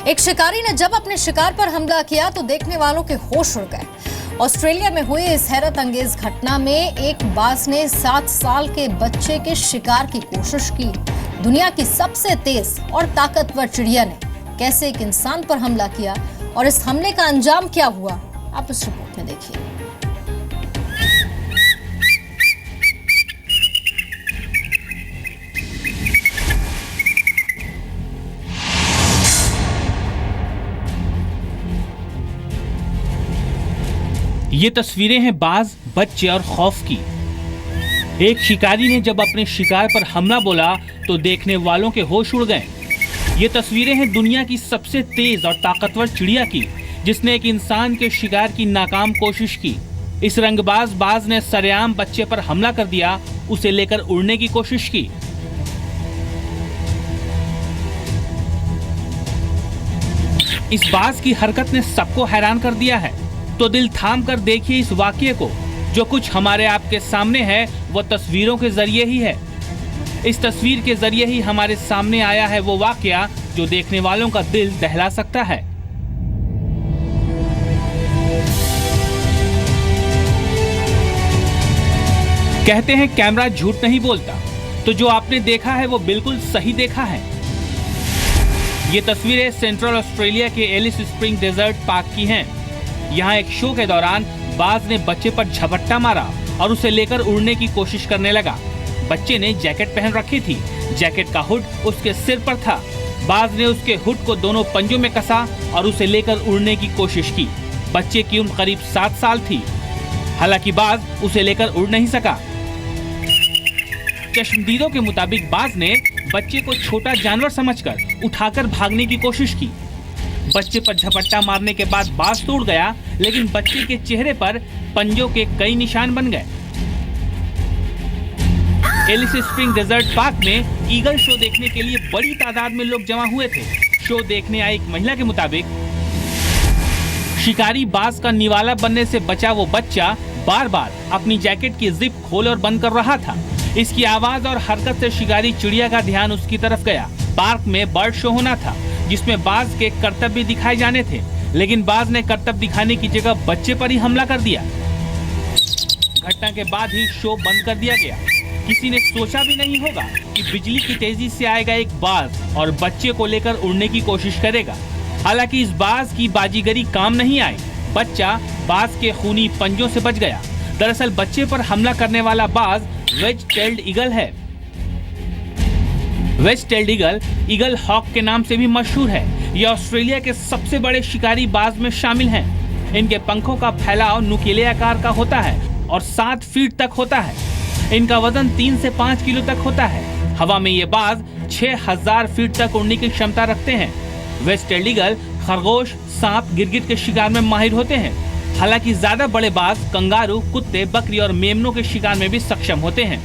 एक शिकारी ने जब अपने शिकार पर हमला किया तो देखने वालों के होश उड़ गए। ऑस्ट्रेलिया में हुई इस हैरत अंगेज घटना में एक बाज ने 7 साल के बच्चे के शिकार की कोशिश की। दुनिया की सबसे तेज और ताकतवर चिड़िया ने कैसे एक इंसान पर हमला किया और इस हमले का अंजाम क्या हुआ, आप इस रिपोर्ट में देखिए। ये तस्वीरें हैं बाज, बच्चे और खौफ की। एक शिकारी ने जब अपने शिकार पर हमला बोला तो देखने वालों के होश उड़ गए। ये तस्वीरें हैं दुनिया की सबसे तेज और ताकतवर चिड़िया की, जिसने एक इंसान के शिकार की नाकाम कोशिश की। इस रंगबाज बाज ने सरेआम बच्चे पर हमला कर दिया, उसे लेकर उड़ने की कोशिश की। इस बाज की हरकत ने सबको हैरान कर दिया है। तो दिल थाम कर देखिए इस वाकये को। जो कुछ हमारे आपके सामने है वो तस्वीरों के जरिए ही है। इस तस्वीर के जरिए ही हमारे सामने आया है वो वाकया जो देखने वालों का दिल दहला सकता है। कहते हैं कैमरा झूठ नहीं बोलता, तो जो आपने देखा है वो बिल्कुल सही देखा है। ये तस्वीरें सेंट्रल ऑस्ट्रेलिया के एलिस स्प्रिंग डेजर्ट पार्क की हैं। यहाँ एक शो के दौरान बाज ने बच्चे पर झपट्टा मारा और उसे लेकर उड़ने की कोशिश करने लगा। बच्चे ने जैकेट पहन रखी थी, जैकेट का हुड उसके सिर पर था। बाज ने उसके हुड को दोनों पंजों में कसा और उसे लेकर उड़ने की कोशिश की। बच्चे की उम्र करीब 7 साल थी। हालांकि बाज उसे लेकर उड़ नहीं सका। चश्मदीदों के मुताबिक बाज ने बच्चे को छोटा जानवर समझकर उठाकर भागने की कोशिश की। बच्चे पर झपट्टा मारने के बाद बाज तो उड़ गया, लेकिन बच्चे के चेहरे पर पंजों के कई निशान बन गए। एलिस स्प्रिंग डेजर्ट पार्क में ईगल शो देखने के लिए बड़ी तादाद में लोग जमा हुए थे। शो देखने आई एक महिला के मुताबिक शिकारी बाज का निवाला बनने से बचा वो बच्चा बार बार अपनी जैकेट की जिप खोल और बंद कर रहा था। इसकी आवाज और हरकत से शिकारी चिड़िया का ध्यान उसकी तरफ गया। पार्क में बर्ड शो होना था जिसमें बाज के करतब भी दिखाए जाने थे, लेकिन बाज ने करतब दिखाने की जगह बच्चे पर ही हमला कर दिया। घटना के बाद ही शो बंद कर दिया गया। किसी ने सोचा भी नहीं होगा कि बिजली की तेजी से आएगा एक बाज और बच्चे को लेकर उड़ने की कोशिश करेगा। हालांकि इस बाज की बाजीगरी काम नहीं आई। बच्चा बाज के खूनी पंजों से बच गया। दरअसल बच्चे पर हमला करने वाला बाज वेज टेल्ड ईगल है। West tailed eagle eagle hawk के नाम से भी मशहूर है। यह ऑस्ट्रेलिया के सबसे बड़े शिकारी बाज में शामिल हैं। इनके पंखों का फैलाव नुकीले आकार का होता है और 7 फीट तक होता है। इनका वजन 3 से 5 किलो तक होता है। हवा में ये बाज 6000 फीट तक उड़ने की क्षमता रखते हैं। वेस्ट टेल्ड ईगल खरगोश, सांप, गिरगिट के शिकार में माहिर होते हैं। हालांकि ज्यादा बड़े बाज कंगारू, कुत्ते, बकरी और मेमनों के शिकार में भी सक्षम होते हैं।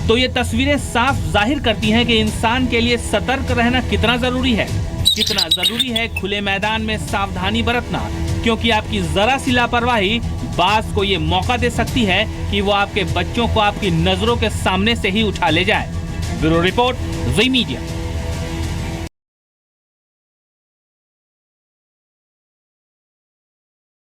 तो ये तस्वीरें साफ जाहिर करती हैं कि इंसान के लिए सतर्क रहना कितना जरूरी है। कितना जरूरी है खुले मैदान में सावधानी बरतना, क्योंकि आपकी जरा सी लापरवाही बाज को ये मौका दे सकती है कि वो आपके बच्चों को आपकी नजरों के सामने से ही उठा ले जाए। ब्यूरो रिपोर्ट, ज़ी मीडिया।